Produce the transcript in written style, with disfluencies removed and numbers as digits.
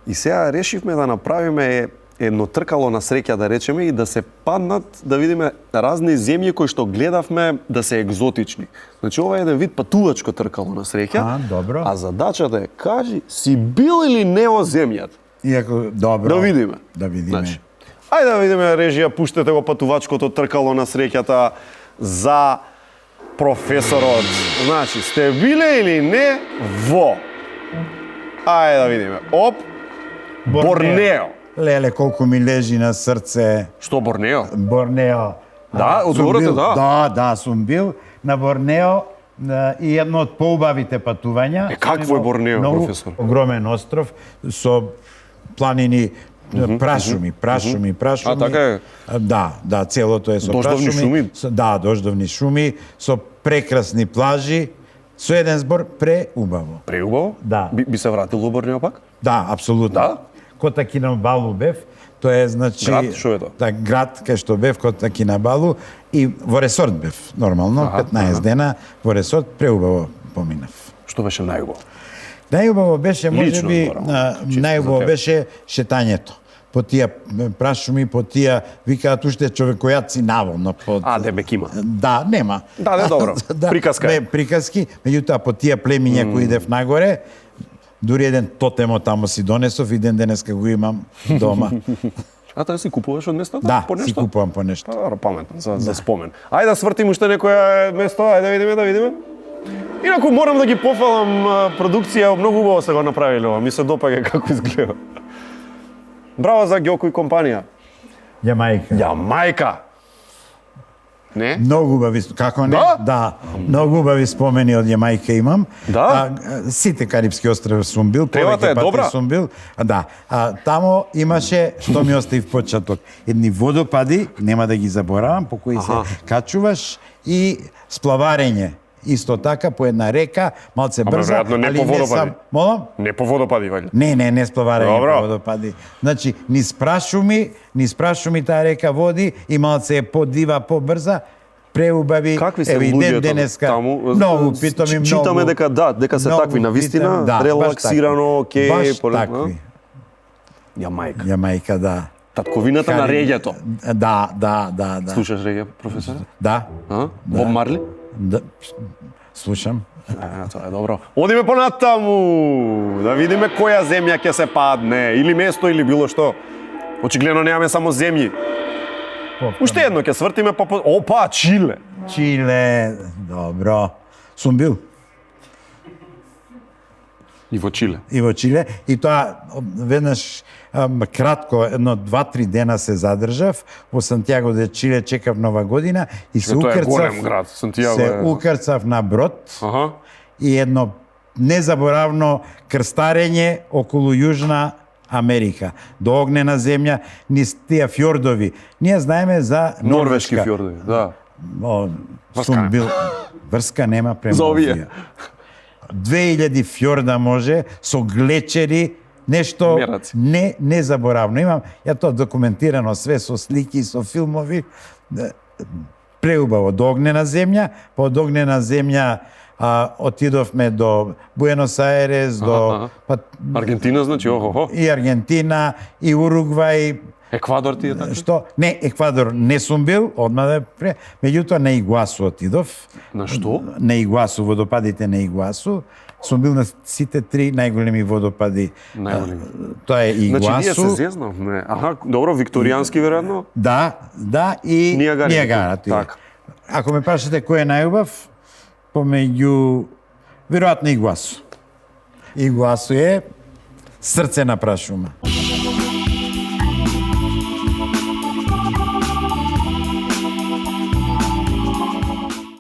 И сега решивме да направиме едно тркало на среќа, да речеме, и да се паднат, да видиме разни земји кои што гледавме да се екзотични. Значи, ова е еден вид патувачко тркало на среќа. Добро. А задачата е, кажи, си бил или не во земјата? Иако, добро. Да видиме. Да видиме. Значи, ајде да видиме, режија, пуштете го патувачкото тркало на среќата за професорот. Значи, сте биле или не во? Ајде да видиме. Оп, Борнео. Леле, колку ми лежи на срце. Што Борнео? Борнео. Да, одговорот е да. Да, сум бил на Борнео и едно од поубавите патувања. Какво е Борнео, професор? Огромен остров со планини, прашуми. А, така е? Да, целото е со дождовни шуми? Да, дождовни шуми, со прекрасни плажи, со еден збор преубаво. Преубаво? Да. Би се вратил во Борнео пак? Да, апсолутно. Да? Кота Кинабалу бев, тоа е значи Град, што е тоа? Да, град кај што бев Кота Кинабалу и во ресорт бев, нормално, 15 дена во ресорт, преубаво поминав. Што беше најубаво? Најубаво беше, можеби, најубаво за беше шетањето. По тие прашуми, по тие, викаат уште човекојаци наволно. Демек има. Да, нема. Да, добро. Приказка е. Приказки, меѓутоа по тие племиња кои идев нагоре, дури еден тотемо таму си донесов и ден денеска го имам дома. А таа си купуваш од местото? Да, по нешто? си купувам по нешто. Добро, паметно, за спомен. Ајде да свртим уште некоја место, ајде да видиме. Инаку морам да ги пофалам продукција, многу убаво се го направиле ова, ми се допаѓа како изгледа. Браво за Ѓоко и компанија. Јамајка. Не? Многу убави, како не? Да? Многу убави спомени од Јамајка имам. Да? Сите карипски острови сум бил, Темата е добра. Сум бил. Да. Тамо имаше, што ми остави в почеток, едни водопади, нема да ги заборавам, по кои се качуваш, и сплаварење. Исто така по една река, малце брза, веројатно не по водопади. Молам? Не по водопади, вајде. Не сплаварење по водопади. Значи, низ прашуми таа река води и малце е подива, побрза, преубави. Какви се луѓето таму? Многу питоми, многу. Читаме дека се такви навистина, релаксирано, окей, баш такви. Јамајка, да. Татковината на реѓето. Да. Слушаш реѓе, професор? Да. Боб Марли? Да. Слушам. Тоа е добро. Одиме понатаму, да видиме која земја ќе се падне, или место, или било што. Очигледно немаме само земји. Уште едно ќе свртиме, опа, Чиле. Чиле, добро. Сум бил. И во Чиле. И тоа веднаш кратко, едно 2-3 дена се задржав во Сантјаго де Чиле, чекав Нова година и се укрцав. Тоа е голем град, Сантјаго. Се укрцав на брод и едно незаборавно крстарење околу Јужна Америка, до огнена земја, низ тие фјордови. Ние знаеме за норвешки фјордови, да. Сум бил врска нема према. За овие. 2000 фјорда може со глечери, нешто незаборавно. Имам ја тоа документирано све со слики, со филмови. Преубаво до огнена земја, по од огнена земја отидовме до Буенос Ајрес, до Аргентина, значи, и Аргентина, и Уругвај. Еквадор ти е така? Што? Не, Еквадор не сум бил, одма да меѓутоа на Игуасу отидов. На што? На Игуасу, водопадите на Игуасу. Сум бил на сите 3 најголеми водопади. Тоа е Игуасу. Значи, ние се зезнавме. Добро, викторијански веројатно? Да, и Нијагара. Така. Ако ме прашате кој е најубав, помеѓу веројатно Игуасу. Игуасу е срце на прашума.